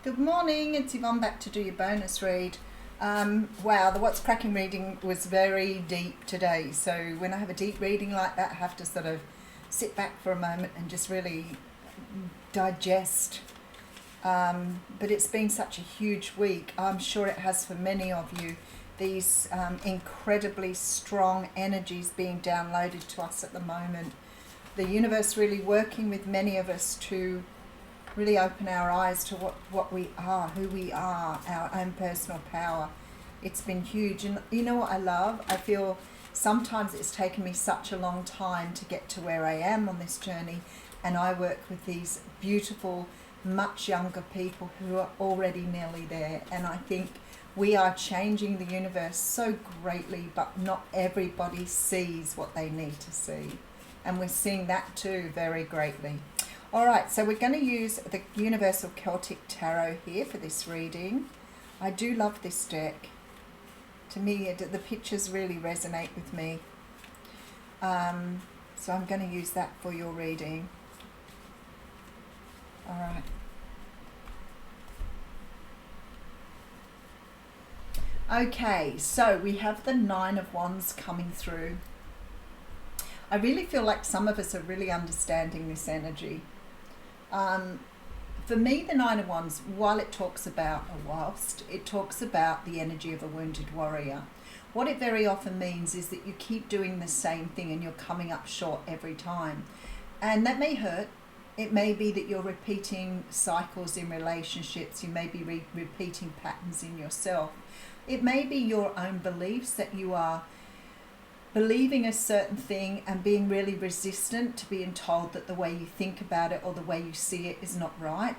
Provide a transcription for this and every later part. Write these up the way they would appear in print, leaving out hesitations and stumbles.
Good morning, it's Yvonne back to do your bonus read. Wow, the What's Cracking reading was very deep today. So when I have a deep reading like that, I have to sort of sit back for a moment and just really digest. But it's been such a huge week. I'm sure it has for many of you. These incredibly strong energies being downloaded to us at the moment. The universe really working with many of us to really open our eyes to what we are, who we are, our own personal power. It's been huge. And you know what I love? I feel sometimes it's taken me such a long time to get to where I am on this journey, and I work with these beautiful, much younger people who are already nearly there. And I think we are changing the universe so greatly, but not everybody sees what they need to see. And we're seeing that too very greatly. All right, so we're going to use the Universal Celtic Tarot here for this reading. I do love this deck. To me, the pictures really resonate with me. So I'm going to use that for your reading. All right. Okay, so we have the Nine of Wands coming through. I really feel like some of us are really understanding this energy. For me, the Nine of Wands, whilst it talks about the energy of a wounded warrior, what it very often means is that you keep doing the same thing and you're coming up short every time. And that may hurt. It may be that you're repeating cycles in relationships. You may be repeating patterns in yourself. It may be your own beliefs that you are believing a certain thing and being really resistant to being told that the way you think about it or the way you see it is not right.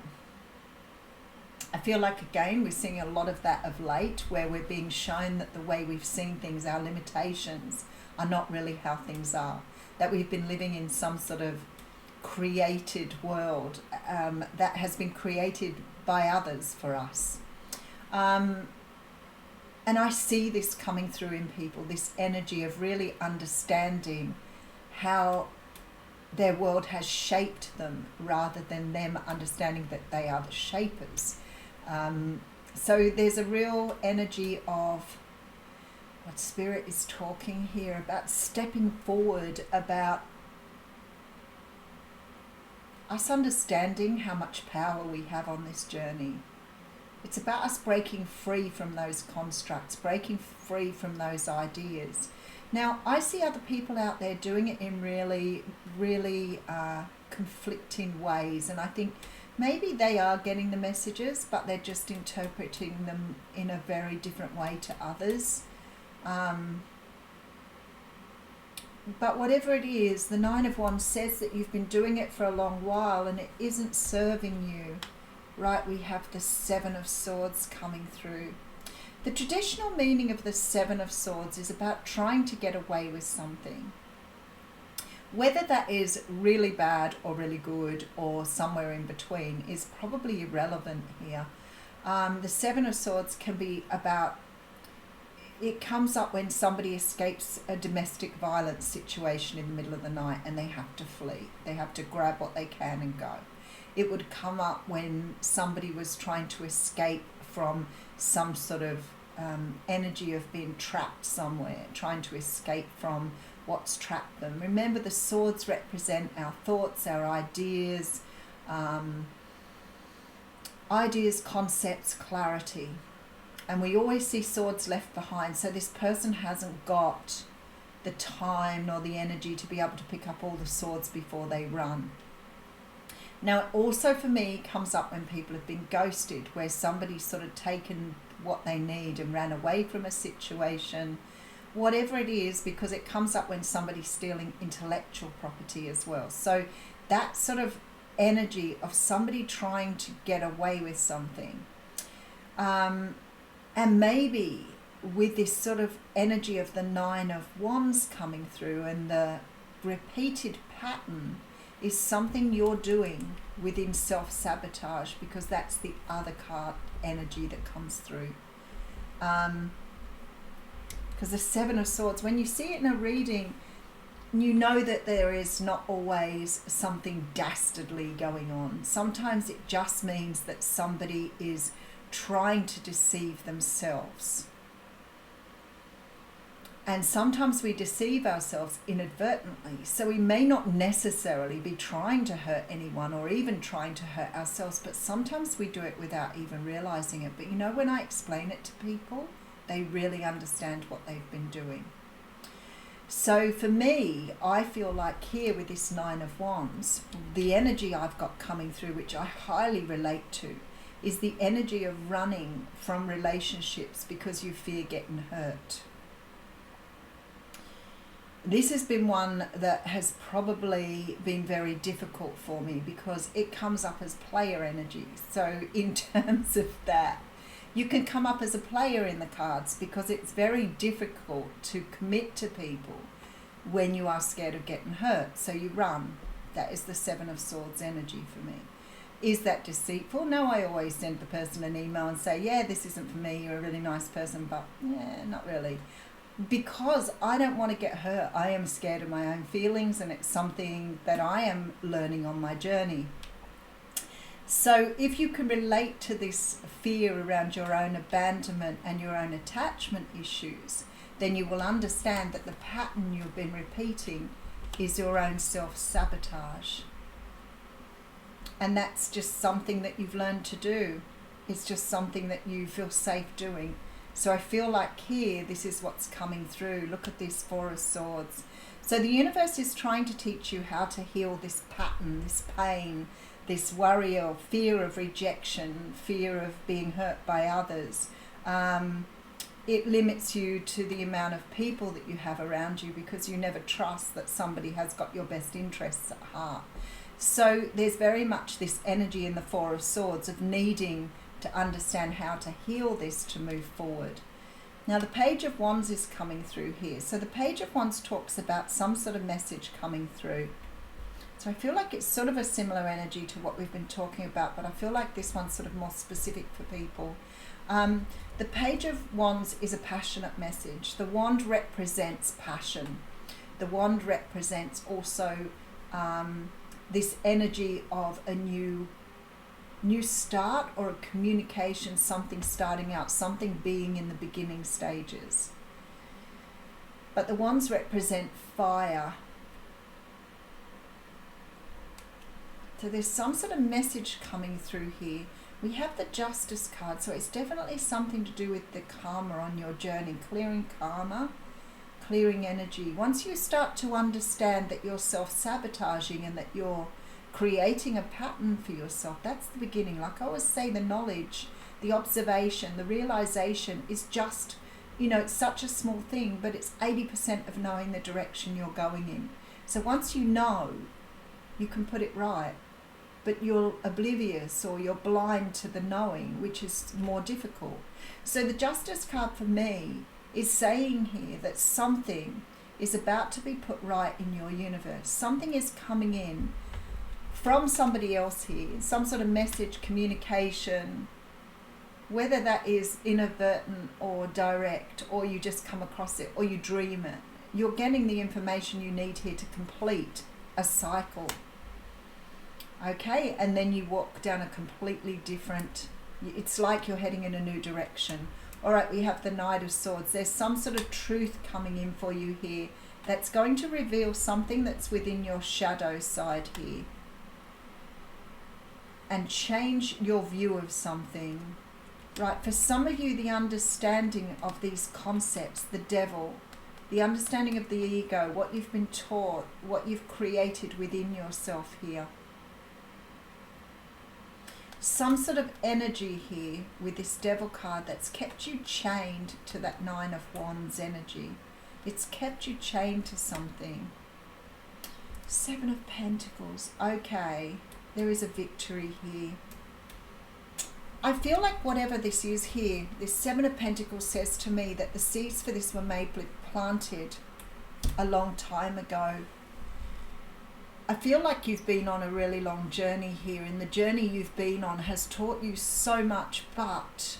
I feel like, again, we're seeing a lot of that of late, where we're being shown that the way we've seen things, our limitations, are not really how things are. That we've been living in some sort of created world that has been created by others for us. And I see this coming through in people, this energy of really understanding how their world has shaped them rather than them understanding that they are the shapers. So there's a real energy of what Spirit is talking here about, stepping forward, about us understanding how much power we have on this journey. It's about us breaking free from those constructs, breaking free from those ideas. Now, I see other people out there doing it in really, really conflicting ways, and I think maybe they are getting the messages, but they're just interpreting them in a very different way to others. But whatever it is, the Nine of Wands says that you've been doing it for a long while and it isn't serving you. Right, we have the Seven of Swords coming through. The traditional meaning of the Seven of Swords is about trying to get away with something. Whether that is really bad or really good or somewhere in between is probably irrelevant here. The Seven of Swords can be about, it comes up when somebody escapes a domestic violence situation in the middle of the night and they have to flee. They have to grab what they can and go. It would come up when somebody was trying to escape from some sort of energy of being trapped somewhere, trying to escape from what's trapped them. Remember, the swords represent our thoughts, our ideas, concepts, clarity. And we always see swords left behind. So this person hasn't got the time nor the energy to be able to pick up all the swords before they run. Now, it also for me comes up when people have been ghosted, where somebody's sort of taken what they need and ran away from a situation, whatever it is, because it comes up when somebody's stealing intellectual property as well. So that sort of energy of somebody trying to get away with something. And maybe with this sort of energy of the Nine of Wands coming through and the repeated pattern is something you're doing within self-sabotage, because that's the other card energy that comes through. Because the Seven of Swords, when you see it in a reading, you know that there is not always something dastardly going on. Sometimes it just means that somebody is trying to deceive themselves. And sometimes we deceive ourselves inadvertently. So we may not necessarily be trying to hurt anyone or even trying to hurt ourselves, but sometimes we do it without even realizing it. But you know, when I explain it to people, they really understand what they've been doing. So for me, I feel like here with this Nine of Wands, the energy I've got coming through, which I highly relate to, is the energy of running from relationships because you fear getting hurt. This has been one that has probably been very difficult for me because it comes up as player energy. So in terms of that, you can come up as a player in the cards because it's very difficult to commit to people when you are scared of getting hurt. So you run. That is the Seven of Swords energy for me. Is that deceitful? No, I always send the person an email and say, yeah, this isn't for me. You're a really nice person, but yeah, not really. Because I don't want to get hurt. I am scared of my own feelings, and it's something that I am learning on my journey. So if you can relate to this fear around your own abandonment and your own attachment issues, then you will understand that the pattern you've been repeating is your own self-sabotage. And that's just something that you've learned to do. It's just something that you feel safe doing. So I feel like here, this is what's coming through. Look at this Four of Swords. So the universe is trying to teach you how to heal this pattern, this pain, this worry or fear of rejection, fear of being hurt by others. It limits you to the amount of people that you have around you because you never trust that somebody has got your best interests at heart. So there's very much this energy in the Four of Swords of needing to understand how to heal this to move forward. Now the Page of Wands is coming through here. So the Page of Wands talks about some sort of message coming through. So I feel like it's sort of a similar energy to what we've been talking about, but I feel like this one's sort of more specific for people. The Page of Wands is a passionate message. The wand represents passion. The wand represents also this energy of a new start or a communication, something starting out, something being in the beginning stages. But the wands represent fire. So there's some sort of message coming through here. We have the Justice card, so it's definitely something to do with the karma on your journey, clearing karma, clearing energy. Once you start to understand that you're self-sabotaging and that you're creating a pattern for yourself, that's the beginning. Like I always say, the knowledge, the observation, the realization is just, it's such a small thing, but it's 80% of knowing the direction you're going in. So once you know, you can put it right, but you're oblivious or you're blind to the knowing, which is more difficult. So the Justice card for me is saying here that something is about to be put right in your universe. Something is coming in from somebody else here, some sort of message, communication, whether that is inadvertent or direct, or you just come across it or you dream it. You're getting the information you need here to complete a cycle. Okay, and then you walk down a completely different, it's like you're heading in a new direction. All right, we have the Knight of Swords. There's some sort of truth coming in for you here that's going to reveal something that's within your shadow side here and change your view of something. Right, for some of you, the understanding of these concepts, the devil, the understanding of the ego, what you've been taught, what you've created within yourself here. Some sort of energy here with this Devil card that's kept you chained to that Nine of Wands energy. It's kept you chained to something. Seven of Pentacles. Okay, there is a victory here. I feel like whatever this is here, this Seven of Pentacles says to me that the seeds for this were maybe planted a long time ago. I feel like you've been on a really long journey here, and the journey you've been on has taught you so much, but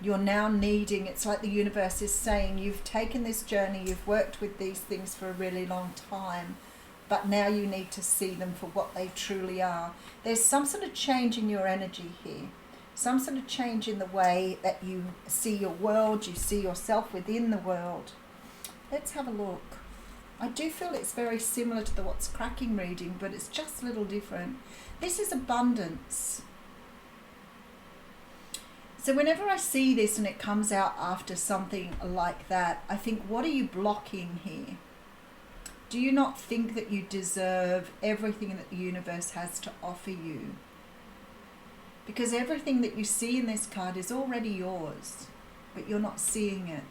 You're now needing, it's like the universe is saying, you've taken this journey, you've worked with these things for a really long time, but now you need to see them for what they truly are. There's some sort of change in your energy here, some sort of change in the way that you see your world, you see yourself within the world. Let's have a look. I do feel it's very similar to the What's Cracking reading, but it's just a little different. This is abundance. So whenever I see this and it comes out after something like that, I think, what are you blocking here? Do you not think that you deserve everything that the universe has to offer you? Because everything that you see in this card is already yours, but you're not seeing it.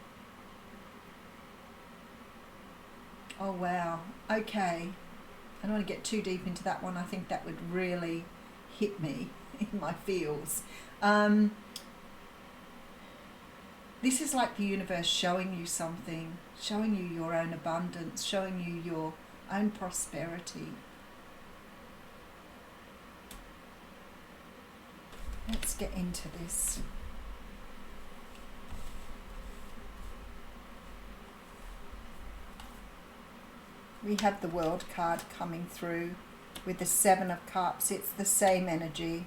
Oh, wow. Okay. I don't want to get too deep into that one. I think that would really hit me in my feels. This is like the universe showing you something, showing you your own abundance, showing you your own prosperity. Let's get into this. We have the World card coming through with the Seven of Cups. It's the same energy.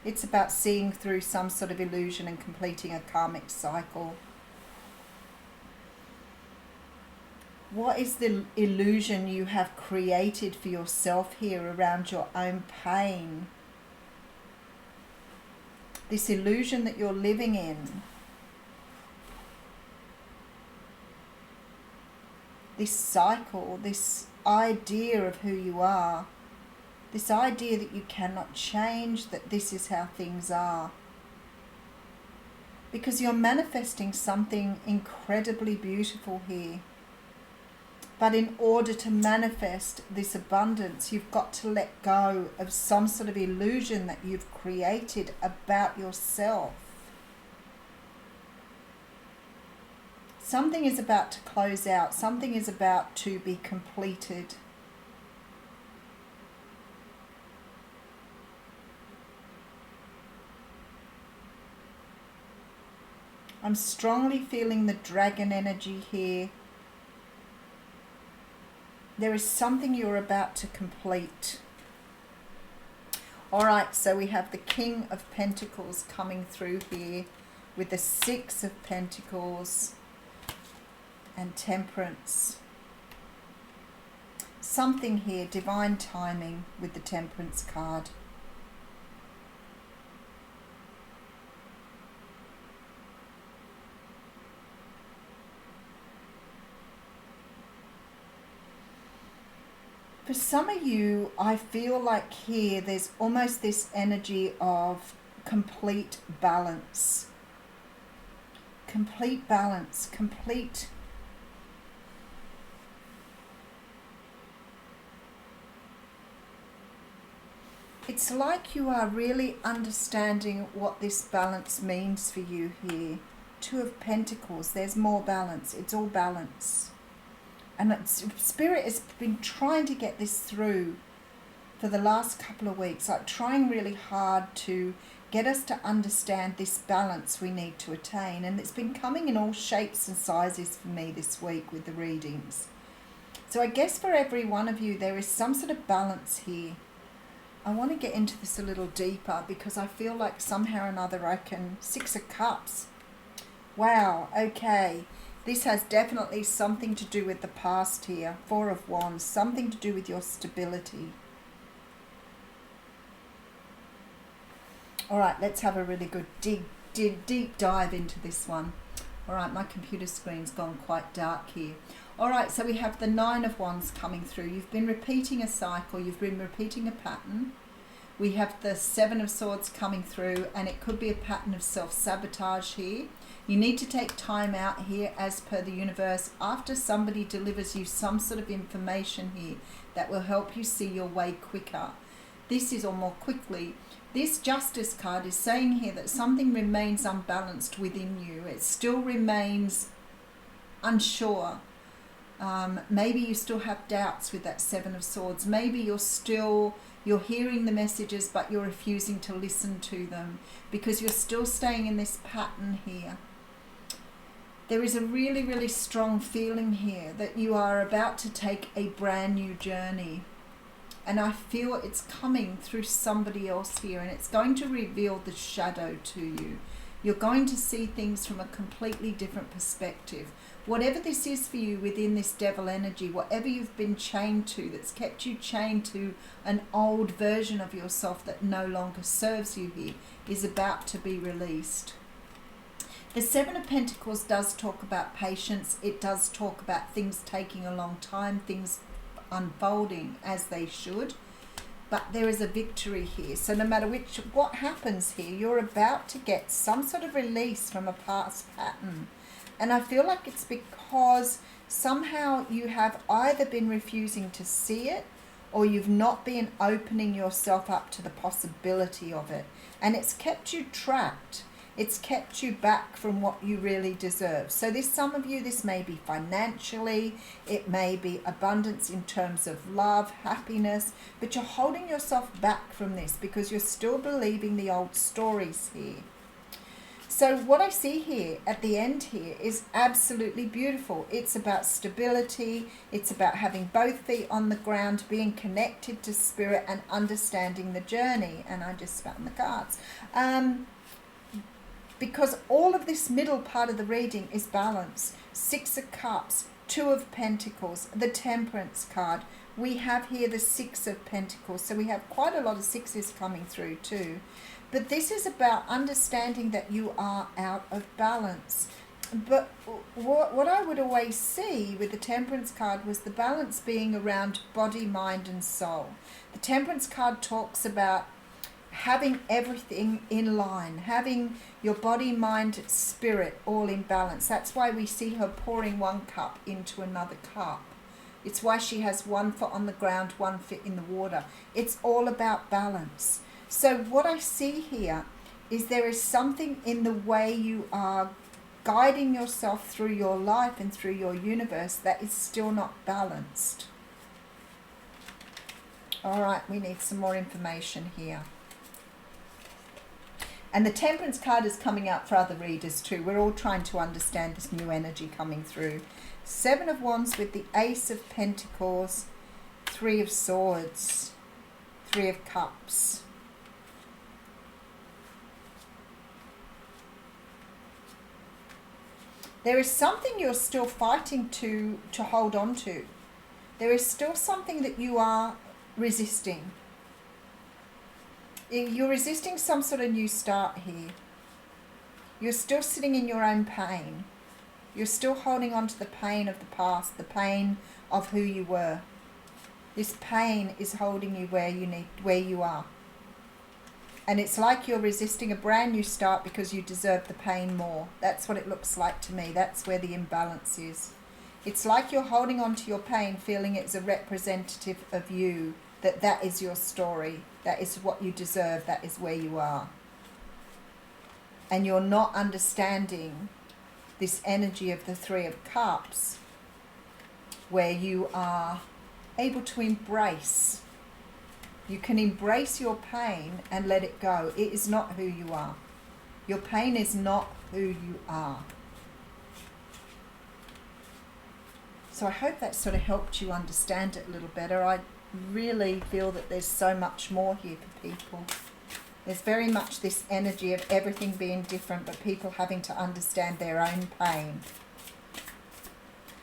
It's about seeing through some sort of illusion and completing a karmic cycle. What is the illusion you have created for yourself here around your own pain? This illusion that you're living in. This cycle, this idea of who you are. This idea that you cannot change, that this is how things are. Because you're manifesting something incredibly beautiful here. But in order to manifest this abundance, you've got to let go of some sort of illusion that you've created about yourself. Something is about to close out. Something is about to be completed. I'm strongly feeling the dragon energy here. There is something you're about to complete. Alright, so we have the King of Pentacles coming through here with the Six of Pentacles and Temperance. Something here, divine timing with the Temperance card. For some of you, I feel like here there's almost this energy of complete balance. Complete balance, complete. It's like you are really understanding what this balance means for you here. Two of Pentacles, there's more balance. It's all balance. And Spirit has been trying to get this through for the last couple of weeks, like trying really hard to get us to understand this balance we need to attain. And it's been coming in all shapes and sizes for me this week with the readings. So I guess for every one of you, there is some sort of balance here. I want to get into this a little deeper because I feel like somehow or another I can... Six of Cups. Wow, okay. This has definitely something to do with the past here. Four of Wands, something to do with your stability. All right, let's have a really good deep dive into this one. All right, my computer screen's gone quite dark here. All right, so we have the Nine of Wands coming through. You've been repeating a cycle. You've been repeating a pattern. We have the Seven of Swords coming through, and it could be a pattern of self-sabotage here. You need to take time out here as per the universe after somebody delivers you some sort of information here that will help you see your way quicker. This is, or more quickly, this Justice card is saying here that something remains unbalanced within you. It still remains unsure. Maybe you still have doubts with that Seven of Swords. Maybe you're still You're hearing the messages, but you're refusing to listen to them because you're still staying in this pattern here. There is a really, really strong feeling here that you are about to take a brand new journey. And I feel it's coming through somebody else here, and it's going to reveal the shadow to you. You're going to see things from a completely different perspective. Whatever this is for you within this devil energy, whatever you've been chained to, that's kept you chained to an old version of yourself that no longer serves you here, is about to be released. The Seven of Pentacles does talk about patience. It does talk about things taking a long time, things unfolding as they should. But there is a victory here. So no matter what happens here, you're about to get some sort of release from a past pattern. And I feel like it's because somehow you have either been refusing to see it, or you've not been opening yourself up to the possibility of it. And it's kept you trapped. It's kept you back from what you really deserve. So some of you, this may be financially, it may be abundance in terms of love, happiness, but you're holding yourself back from this because you're still believing the old stories here. So what I see here at the end here is absolutely beautiful. It's about stability. It's about having both feet on the ground, being connected to spirit and understanding the journey. And I just spat on the cards. Because all of this middle part of the reading is balance. Six of Cups, Two of Pentacles, the Temperance card. We have here the Six of Pentacles. So we have quite a lot of sixes coming through too. But this is about understanding that you are out of balance. But what I would always see with the Temperance card was the balance being around body, mind and soul. The Temperance card talks about having everything in line, having your body, mind, spirit all in balance. That's why we see her pouring one cup into another cup. It's why she has one foot on the ground, one foot in the water. It's all about balance. So what I see here is there is something in the way you are guiding yourself through your life and through your universe that is still not balanced. All right, we need some more information here. And the Temperance card is coming out for other readers too. We're all trying to understand this new energy coming through. Seven of Wands with the Ace of Pentacles, Three of Swords, Three of Cups. There is something you're still fighting to hold on to. There is still something that you are resisting. You're resisting some sort of new start here. You're still sitting in your own pain. You're still holding on to the pain of the past, the pain of who you were. This pain is holding you where you are. And it's like you're resisting a brand new start because you deserve the pain more. That's what it looks like to me. That's where the imbalance is. It's like you're holding on to your pain, feeling it's a representative of you, that is your story. That is what you deserve. That is where you are. And you're not understanding this energy of the Three of Cups, where you are able to embrace. You can embrace your pain and let it go. It is not who you are. Your pain is not who you are. So I hope that sort of helped you understand it a little better. I really feel that there's so much more here for people. There's very much this energy of everything being different, but people having to understand their own pain.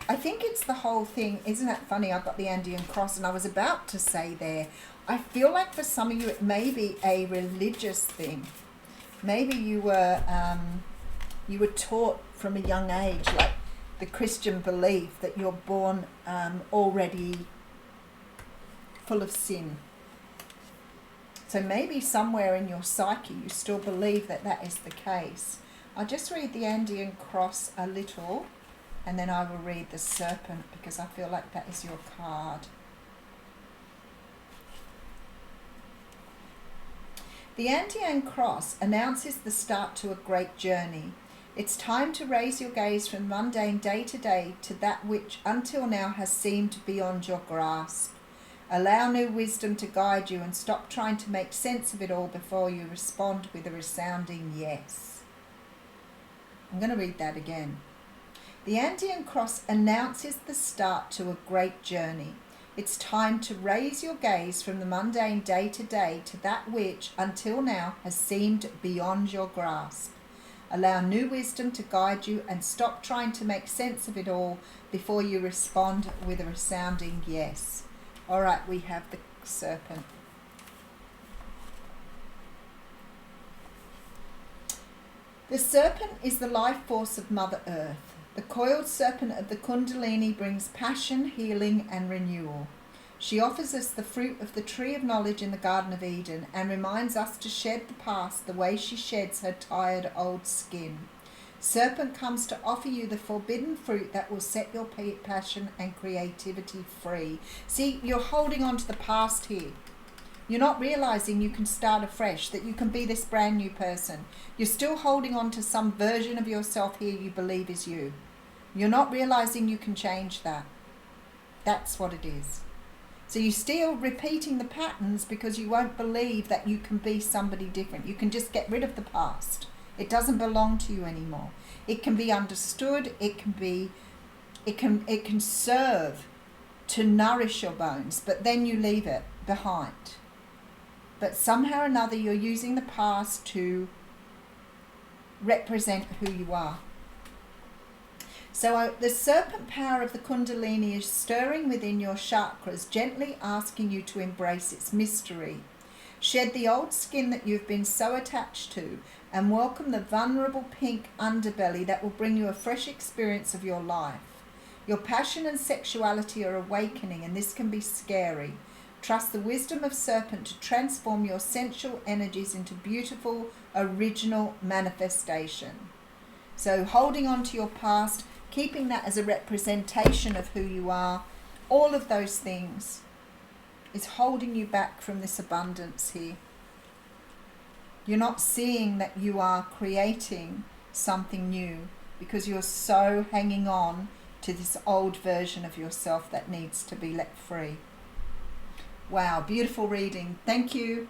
I think it's the whole thing. Isn't that funny? I've got the Andean cross, and I was about to say there, I feel like for some of you it may be a religious thing. Maybe you were taught from a young age, like the Christian belief that you're born already full of sin. So maybe somewhere in your psyche you still believe that that is the case. I'll just read the Andean cross a little, and then I will read the serpent because I feel like that is your card. The Andean cross announces the start to a great journey. It's time to raise your gaze from mundane day to day to that which until now has seemed beyond your grasp. Allow new wisdom to guide you and stop trying to make sense of it all before you respond with a resounding yes. I'm going to read that again. The Andean cross announces the start to a great journey. It's time to raise your gaze from the mundane day to day to that which, until now, has seemed beyond your grasp. Allow new wisdom to guide you and stop trying to make sense of it all before you respond with a resounding yes. All right, we have the serpent. The serpent is the life force of Mother Earth. The coiled serpent of the Kundalini brings passion, healing, and renewal. She offers us the fruit of the tree of knowledge in the Garden of Eden and reminds us to shed the past the way she sheds her tired old skin. Serpent comes to offer you the forbidden fruit that will set your passion and creativity free. See, you're holding on to the past here. You're not realizing you can start afresh, that you can be this brand new person. You're still holding on to some version of yourself here you believe is you. You're not realizing you can change that. That's what it is. So you're still repeating the patterns because you won't believe that you can be somebody different. You can just get rid of the past. It doesn't belong to you anymore. It can be understood. It can serve to nourish your bones, but then you leave it behind. But somehow or another you're using the past to represent who you are. So the serpent power of the Kundalini is stirring within your chakras, gently asking you to embrace its mystery. Shed the old skin that you've been so attached to and welcome the vulnerable pink underbelly that will bring you a fresh experience of your life. Your passion and sexuality are awakening, and this can be scary. Trust the wisdom of serpent to transform your sensual energies into beautiful, original manifestation. So holding on to your past, keeping that as a representation of who you are, all of those things is holding you back from this abundance here. You're not seeing that you are creating something new because you're so hanging on to this old version of yourself that needs to be let free. Wow, beautiful reading. Thank you.